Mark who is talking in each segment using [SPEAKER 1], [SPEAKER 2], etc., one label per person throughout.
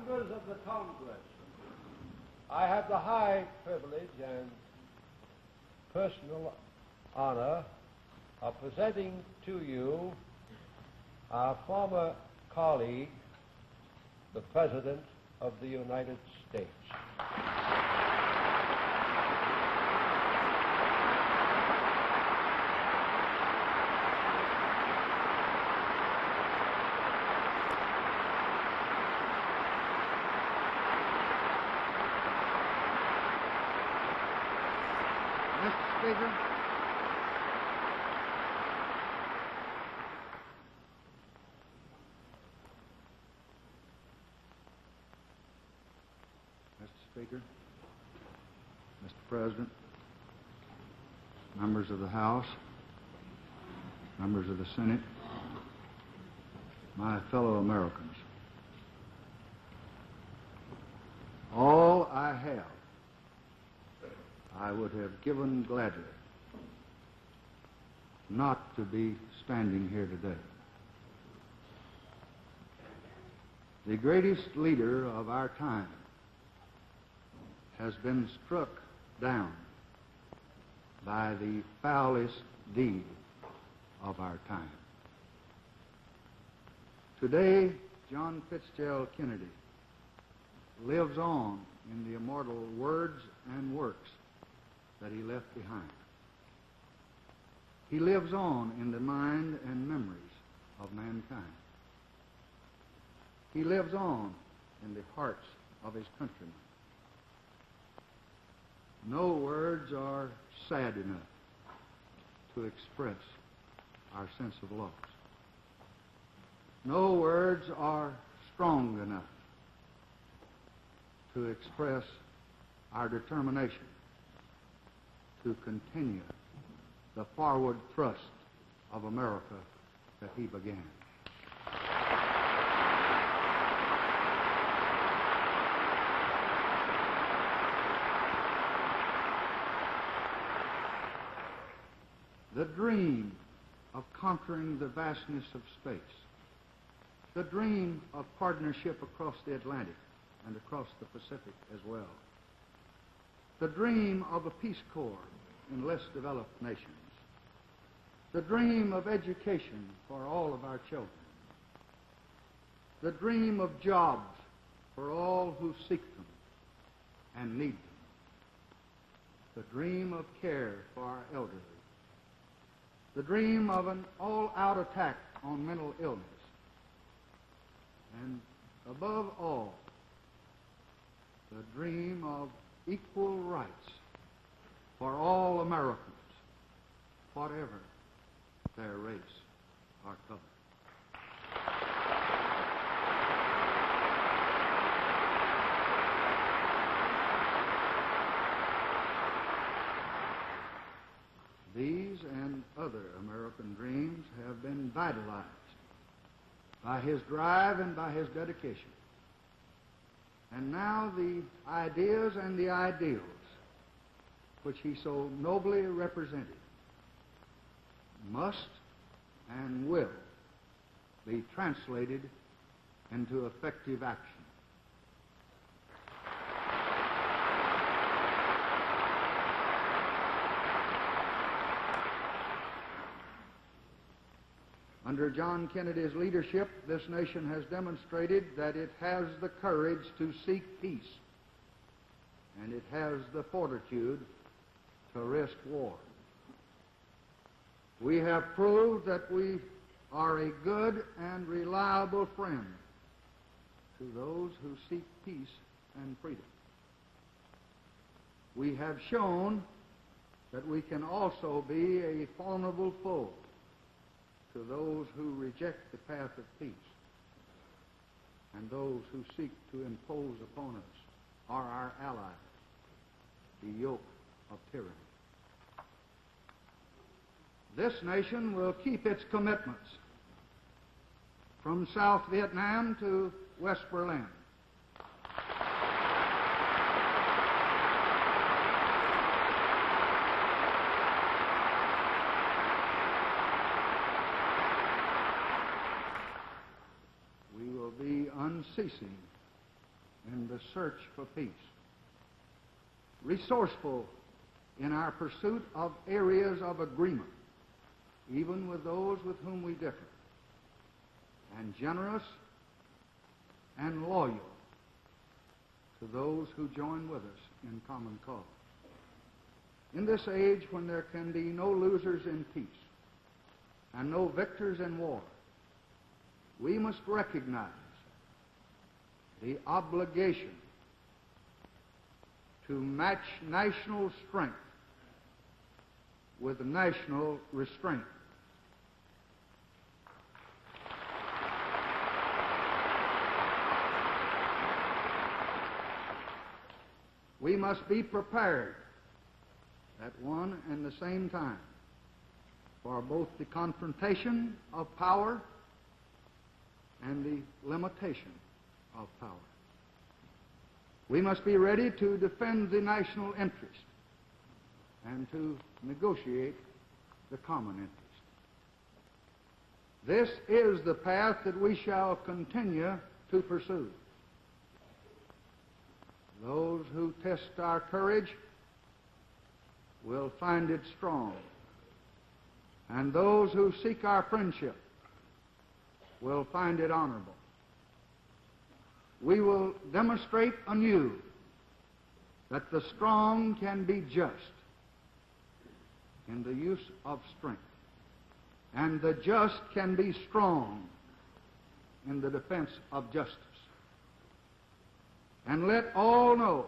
[SPEAKER 1] Members of the Congress, I have the high privilege and personal honor of presenting to you our former colleague, the President of the United States.
[SPEAKER 2] Mr. Speaker. Mr. Speaker, Mr. President, members of the House, members of the Senate, my fellow Americans, all I have, I would have given gladly not to be standing here today. The greatest leader of our time has been struck down by the foulest deed of our time. Today, John Fitzgerald Kennedy lives on in the immortal words and works that he left behind. He lives on in the mind and memories of mankind. He lives on in the hearts of his countrymen. No words are sad enough to express our sense of loss. No words are strong enough to express our determination to continue the forward thrust of America that he began. The dream of conquering the vastness of space, the dream of partnership across the Atlantic and across the Pacific as well, the dream of a Peace Corps in less developed nations, the dream of education for all of our children, the dream of jobs for all who seek them and need them, the dream of care for our elderly, the dream of an all-out attack on mental illness, and above all, the dream of equal rights for all Americans, whatever their race or color. These and other American dreams have been vitalized by his drive and by his dedication. And now the ideas and the ideals which he so nobly represented must and will be translated into effective action. Under John Kennedy's leadership, this nation has demonstrated that it has the courage to seek peace, and it has the fortitude to risk war. We have proved that we are a good and reliable friend to those who seek peace and freedom. We have shown that we can also be a formidable foe to those who reject the path of peace and those who seek to impose upon us or our allies the yoke of tyranny. This nation will keep its commitments from South Vietnam to West Berlin. We will be unceasing in the search for peace, resourceful in our pursuit of areas of agreement, even with those with whom we differ, and generous and loyal to those who join with us in common cause. In this age when there can be no losers in peace and no victors in war, we must recognize the obligation to match national strength with national restraint. We must be prepared at one and the same time for both the confrontation of power and the limitation of power. We must be ready to defend the national interest and to negotiate the common interest. This is the path that we shall continue to pursue. Those who test our courage will find it strong, and those who seek our friendship will find it honorable. We will demonstrate anew that the strong can be just in the use of strength, and the just can be strong in the defense of justice. And let all know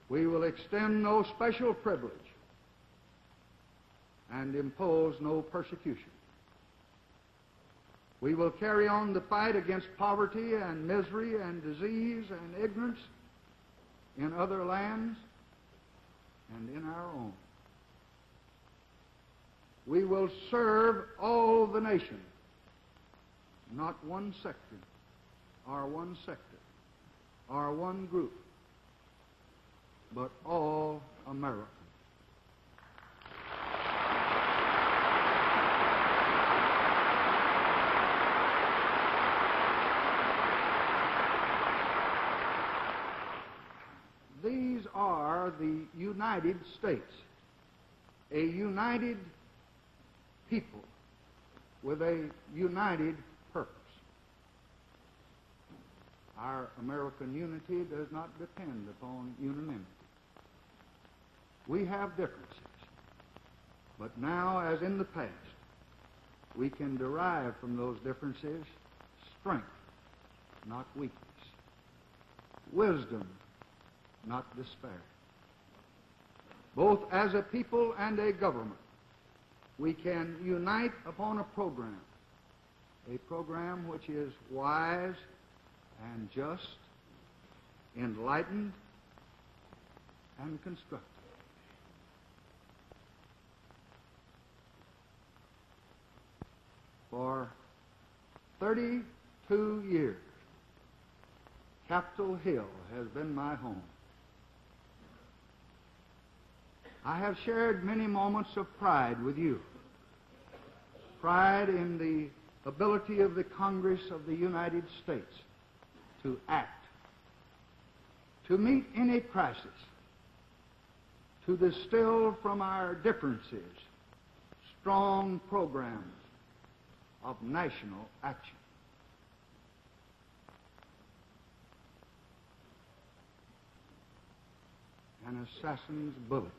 [SPEAKER 2] we will extend no special privilege and impose no persecution. We will carry on the fight against poverty and misery and disease and ignorance in other lands and in our own. We will serve all the nation, not one sector or one sector or one group, but all Americans. These are the United States, a united people with a united purpose. Our American unity does not depend upon unanimity. We have differences, but now, as in the past, we can derive from those differences strength, not weakness, wisdom, not despair. Both as a people and a government, we can unite upon a program which is wise and just, enlightened and constructive. For 32 years, Capitol Hill has been my home. I have shared many moments of pride with you. Pride in the ability of the Congress of the United States to act, to meet any crisis, to distill from our differences strong programs of national action. An assassin's bullet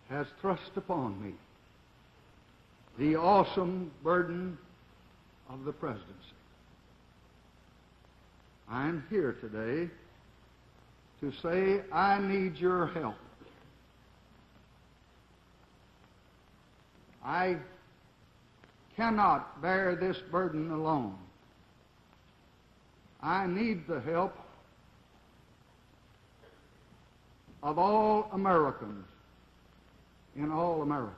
[SPEAKER 2] has thrust upon me the awesome burden of the presidency. I am here today to say I need your help. I cannot bear this burden alone. I need the help of all Americans in all America.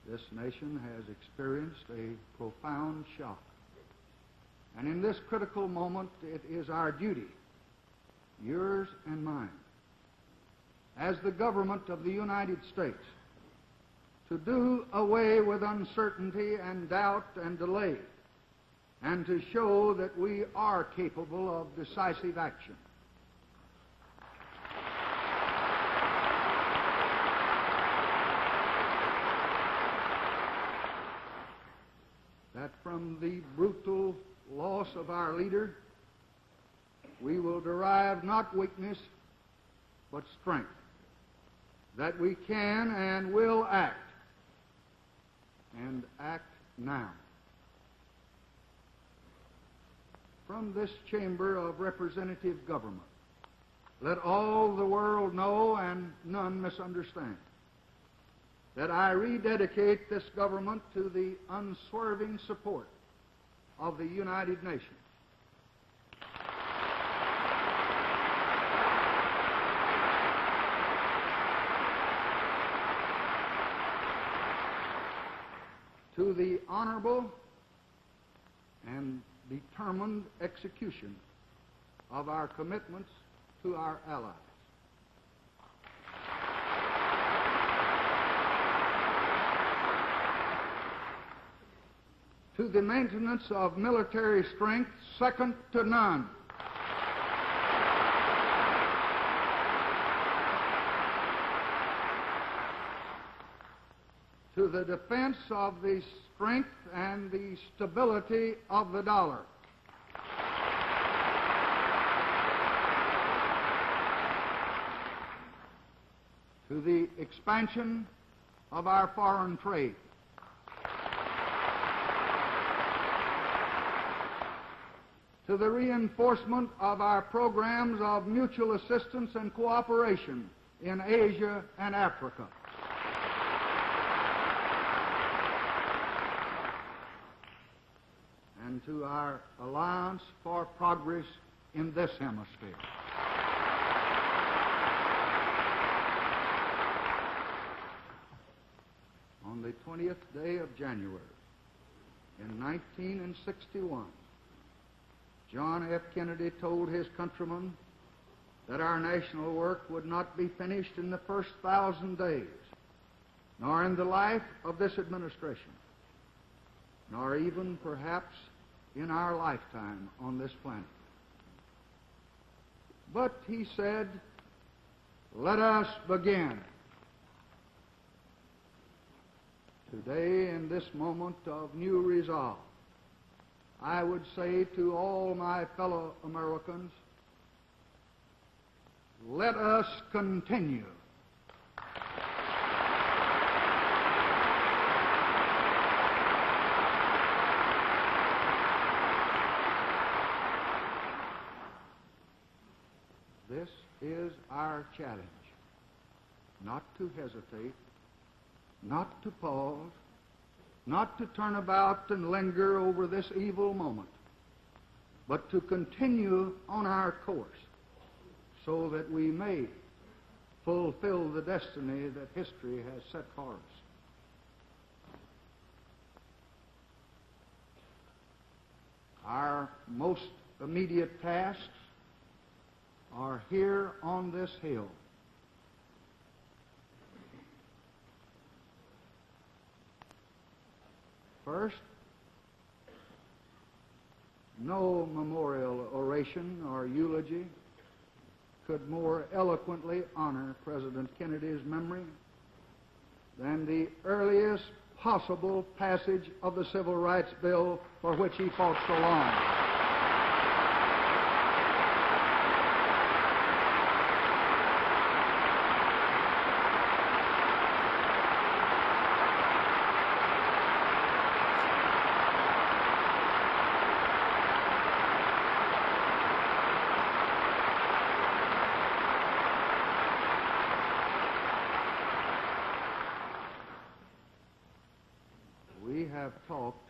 [SPEAKER 2] This nation has experienced a profound shock. And in this critical moment, it is our duty yours and mine, as the government of the United States, to do away with uncertainty and doubt and delay, and to show that we are capable of decisive action. That from the brutal loss of our leader, we will derive not weakness, but strength. That we can and will act, and act now. From this chamber of representative government, let all the world know and none misunderstand that I rededicate this government to the unswerving support of the United Nations. To the honorable and determined execution of our commitments to our allies. To the maintenance of military strength second to none. To the defense of the strength and the stability of the dollar. To the expansion of our foreign trade. To the reinforcement of our programs of mutual assistance and cooperation in Asia and Africa. And to our alliance for progress in this hemisphere. On the 20th day of January in 1961, John F. Kennedy told his countrymen that our national work would not be finished in the first 1,000 days, nor in the life of this administration, nor even perhaps in our lifetime on this planet. But he said, let us begin. Today, in this moment of new resolve, I would say to all my fellow Americans, let us continue. This is our challenge, not to hesitate, not to pause, not to turn about and linger over this evil moment, but to continue on our course so that we may fulfill the destiny that history has set for us. Our most immediate tasks are here on this hill. First, no memorial oration or eulogy could more eloquently honor President Kennedy's memory than the earliest possible passage of the Civil Rights Bill for which he fought so long. We have talked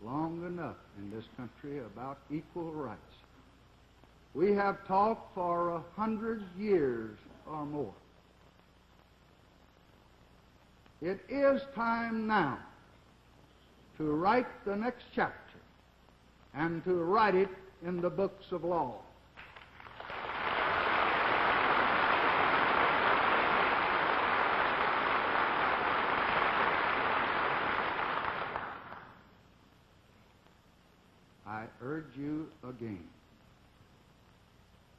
[SPEAKER 2] long enough in this country about equal rights. We have talked for 100 years or more. It is time now to write the next chapter and to write it in the books of law. urge you again,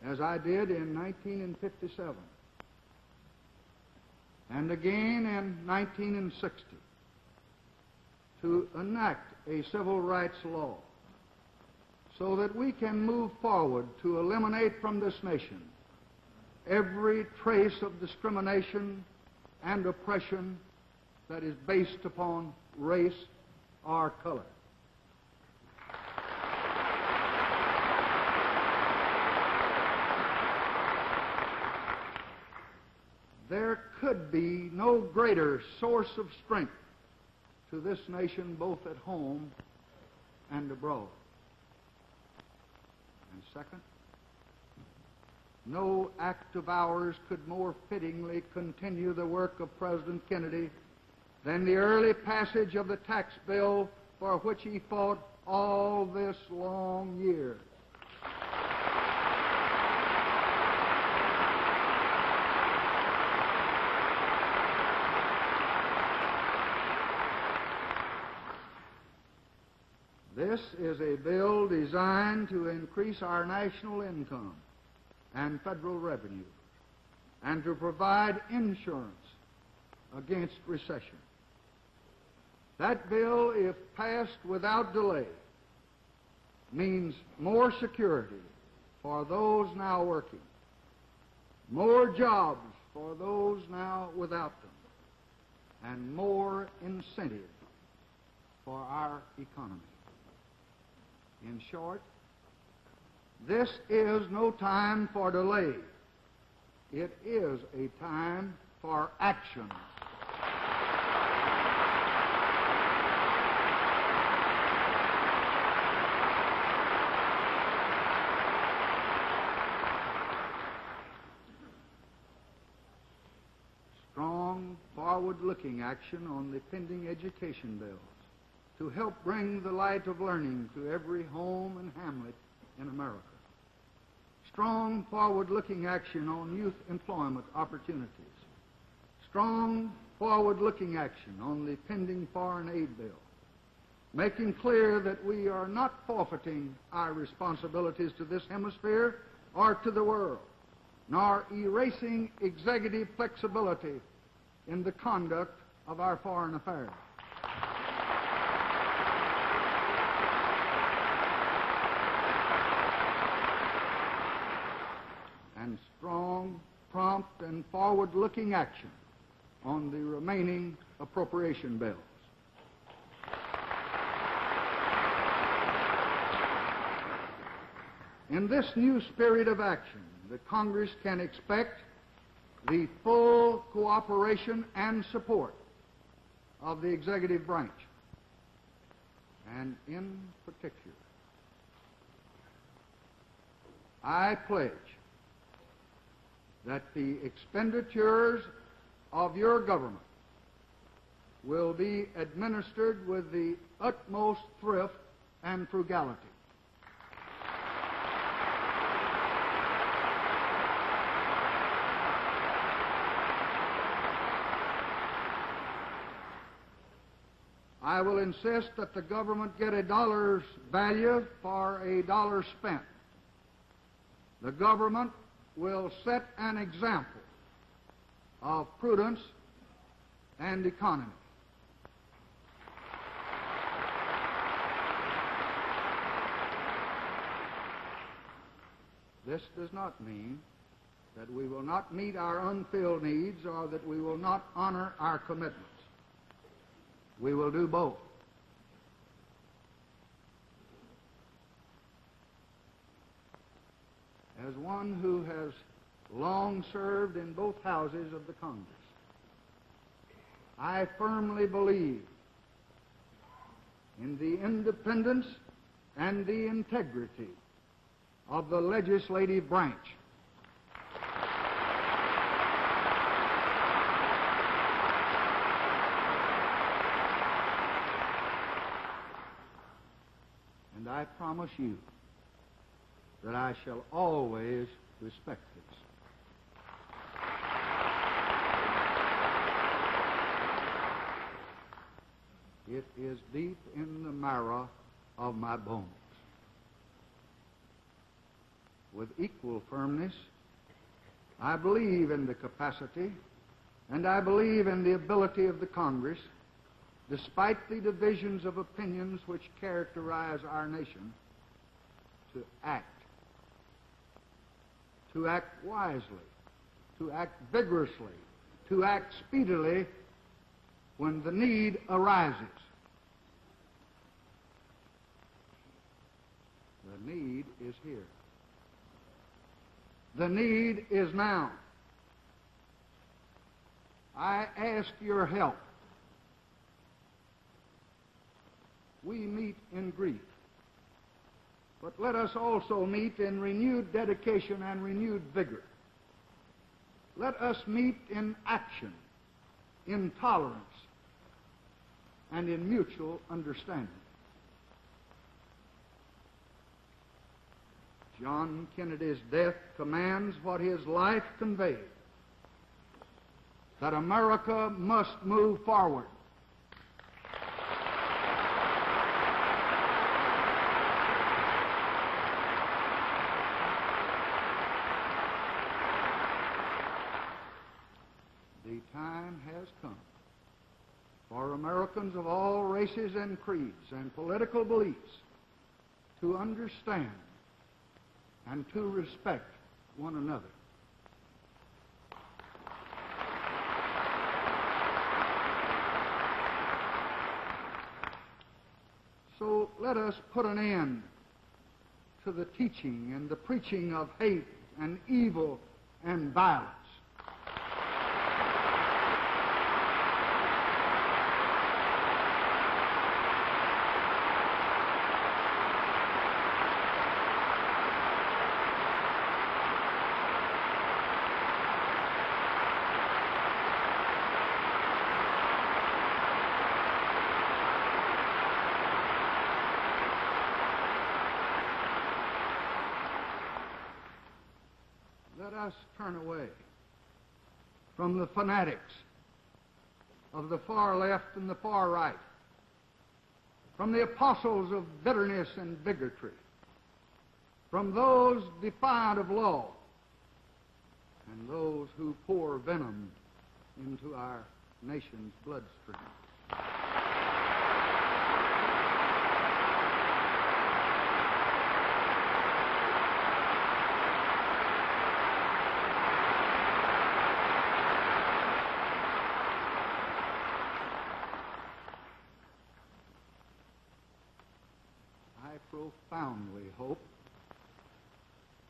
[SPEAKER 2] as I did in 1957 and again in 1960, to enact a civil rights law so that we can move forward to eliminate from this nation every trace of discrimination and oppression that is based upon race or color. There could be no greater source of strength to this nation, both at home and abroad. And second, no act of ours could more fittingly continue the work of President Kennedy than the early passage of the tax bill for which he fought all this long year. This is a bill designed to increase our national income and federal revenue and to provide insurance against recession. That bill, if passed without delay, means more security for those now working, more jobs for those now without them, and more incentive for our economy. In short, this is no time for delay. It is a time for action. Strong, forward-looking action on the pending education bills to help bring the light of learning to every home and hamlet in America. Strong, forward-looking action on youth employment opportunities. Strong, forward-looking action on the pending foreign aid bill, making clear that we are not forfeiting our responsibilities to this hemisphere or to the world, nor erasing executive flexibility in the conduct of our foreign affairs. And strong, prompt, and forward-looking action on the remaining appropriation bills. In this new spirit of action, the Congress can expect the full cooperation and support of the executive branch, and in particular, I pledge that the expenditures of your government will be administered with the utmost thrift and frugality. I will insist that the government get a dollar's value for a dollar spent. The government will set an example of prudence and economy. This does not mean that we will not meet our unfilled needs or that we will not honor our commitments. We will do both. As one who has long served in both houses of the Congress, I firmly believe in the independence and the integrity of the legislative branch. And I promise you that I shall always respect this. It is deep in the marrow of my bones. with equal firmness, I believe in the capacity and I believe in the ability of the Congress, despite the divisions of opinions which characterize our nation, to act wisely, to act vigorously, to act speedily when the need arises. The need is here. The need is now. I ask your help. We meet in grief, but let us also meet in renewed dedication and renewed vigor. Let us meet in action, in tolerance, and in mutual understanding. John Kennedy's death commands what his life conveyed, that America must move forward. The time has come for Americans of all races and creeds and political beliefs to understand and to respect one another. So let us put an end to the teaching and the preaching of hate and evil and violence. Let us turn away from the fanatics of the far left and the far right, from the apostles of bitterness and bigotry, from those defiant of law, and those who pour venom into our nation's bloodstream. I profoundly hope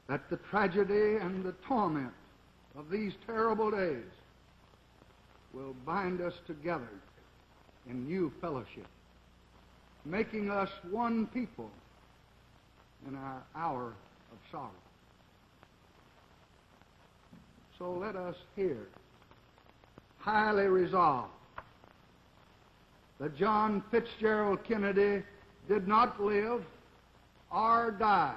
[SPEAKER 2] that the tragedy and the torment of these terrible days will bind us together in new fellowship, making us one people in our hour of sorrow. So let us here highly resolve that John Fitzgerald Kennedy did not live or die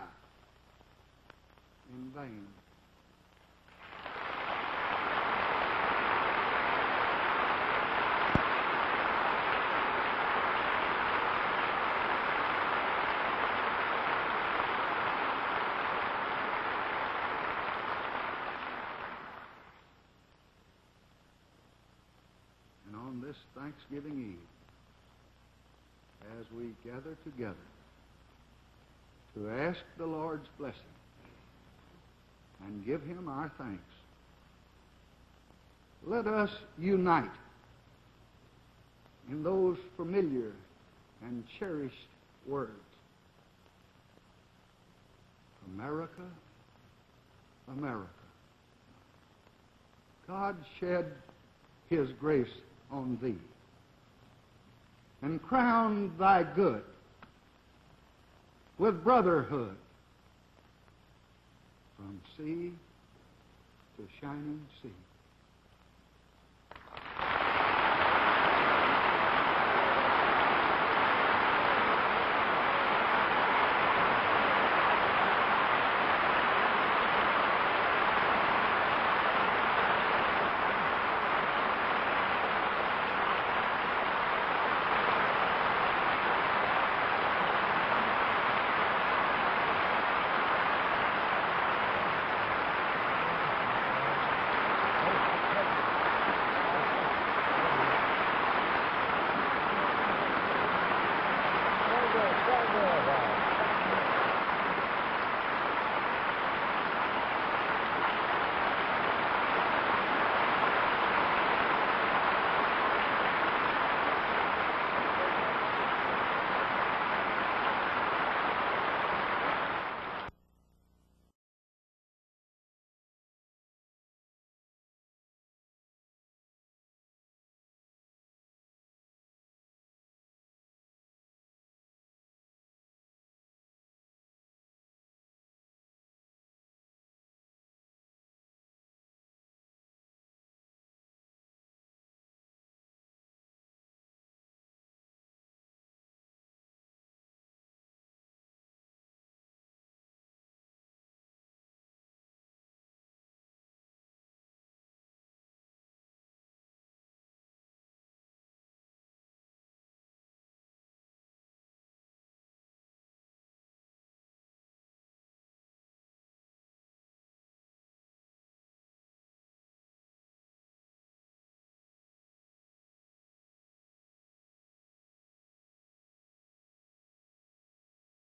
[SPEAKER 2] in vain. And on this Thanksgiving Eve, as we gather together to ask the Lord's blessing and give Him our thanks, let us unite in those familiar and cherished words: America, America, God shed His grace on thee and crown thy good with brotherhood from sea to shining sea.